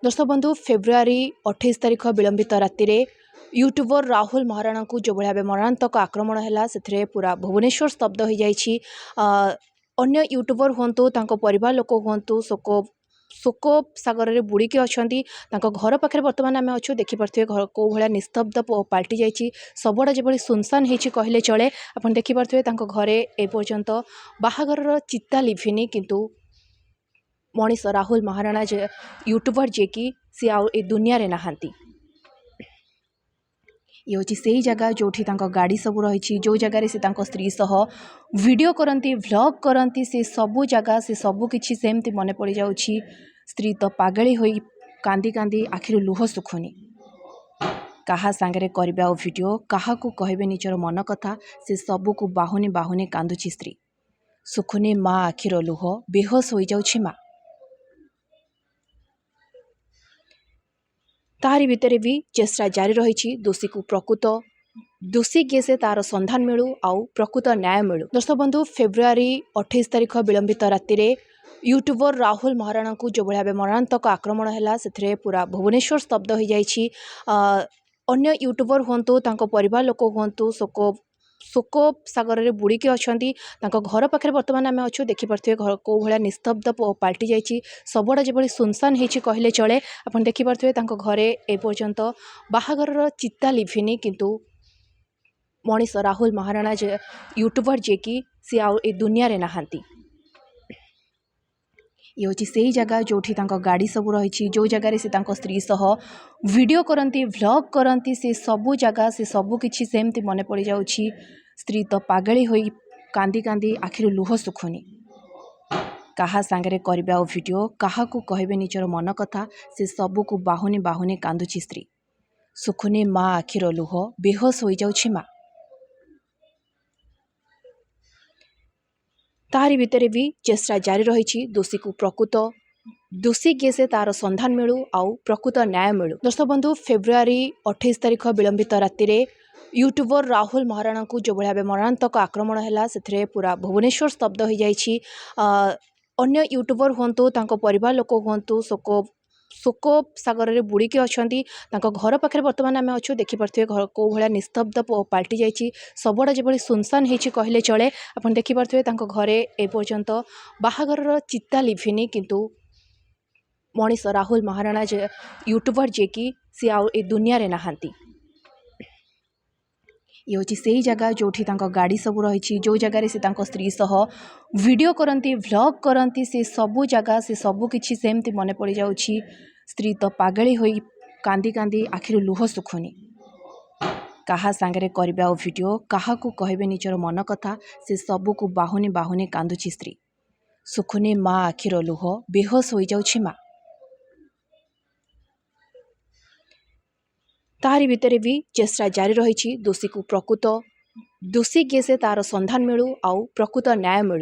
दर्शक बंधु फेब्रुआरी 28 तारिख विलंबित राति रे यूट्यूबर राहुल महाराणा को जो भाव मरणांतक आक्रमण है पूरा भुवनेश्वर स्तब्ध हो जाइए। अन्य यूट्यूबर हूँ परिवार लोक हूँ शोक सागर में बुड़िकी अच्छा घर पाखे बर्तमान आम अच्छु देखिपे घर कौ भाया निस्तब्ध पलटि जाइए। सबड़ा जो सुनसान होती कहले चले। आप देखिपे घरे एपर्यंत बाहागर चिता लिभिनी किंतु मनीष राहुल महाराणा यूट्यूबर जे कि सी आ दुनिया रे नहांती। ये हूँ से ही जगह जो गाड़ी सब रही जो जगार से स्त्री सह वीडियो करती व्लॉग करती से सबू जगह से सबू किछि सेमती मन पड़ जाउछि। स्त्री तो पागली होई कांदी कांदी आखिर लुह सुखुनी कहा सांगरे करबा वीडियो कहा को कहबे निजर मन कथा से सबू को बाहुनी बाहुनी कांदुछि स्त्री सुखुनी माँ आखिर लुह बेहोश हो जाउछि माँ। ताहारी भितर भी चेष्टा जारी रही दोषी को प्रकृत दोषी किए से तार संधान मिलू आउ प्रकृत न्याय मिलू। दर्शक बंधु फेब्रुआरी 28 तारिख विलंबित राति रे यूट्यूबर राहुल महाराणा को जो भाव मरणांतक आक्रमण है पूरा भुवनेश्वर स्तब्ध हो जाइए। अन्य यूट्यूबर हूँ परिवार लोक हूँ शोक सागर में बुड़िकी अच्छा घर पाखे बर्तमान आम अच्छु देखिपे घर कौ भाया निस्तब्ध पलटि जाइए। सबड़ा जो सुनसान होती कहले चले। आप देखिपे घरे एपर्यंत बाहागर चिता लिभिनी किंतु मनीष राहुल महाराणा यूट्यूबर जे कि सी आ दुनिया रे नहांती। ये हूँ से ही जगह जो गाड़ी सब रही जो जगार से स्त्री सह वीडियो करती व्लॉग करती से सबू जगह से सबू किछि सेमती मन पड़ जाउछि। स्त्री तो पागली होई कांदी कांदी आखिर लुह सुखुनी कहा सांगरे करबा वीडियो कहा को कहबे निजर मन कथा से सबू को बाहुनी बाहुनी कांदुछि स्त्री सुखुनी माँ आखिर लुह बेहोश हो जाउछि माँ। ताहारी भितर भी चेष्टा जारी रही दोषी को प्रकृत दोषी किए से तार संधान मिलू आउ प्रकृत न्याय मिलू। दर्शक बंधु फेब्रुआरी 28 तारिख विलंबित राति रे यूट्यूबर राहुल महाराणा को जो भाव मरणांतक आक्रमण है पूरा भुवनेश्वर स्तब्ध हो जाइए। अन्य यूट्यूबर हूँ परिवार लोक हूँ शोक सागर में बुड़िकी अच्छा घर पाखे बर्तमान आम अच्छु देखिपे घर कौ भाया निस्तब्ध पलटि जाइए। सबड़ा जो सुनसान होती कहले चले। आप देखिपे घरे एपर्यंत बाहागर चिता लिभिनी किंतु मनीष राहुल महाराणा यूट्यूबर जे कि सी आ दुनिया रे नहांती। ये हूँ से ही जगह जो गाड़ी सब रही जो जगार से स्त्री सह वीडियो करती व्लॉग करती से सबू जगह से सबू किछि सेमती मन पड़ जाउछि। स्त्री तो पागली होई कांदी कांदी आखिर लुह सुखुनी कहा सांगरे करबा वीडियो कहा को कहबे निजर मन कथा से सबू को बाहुनी बाहुनी कांदुछि स्त्री सुखुनी माँ आखिर लुह बेहोश हो जाउछि माँ। ताहारी भितर भी चेष्टा जारी रही दोषी को प्रकृत दोषी किए से तार संधान मिलू आउ प्रकृत न्याय मिलू।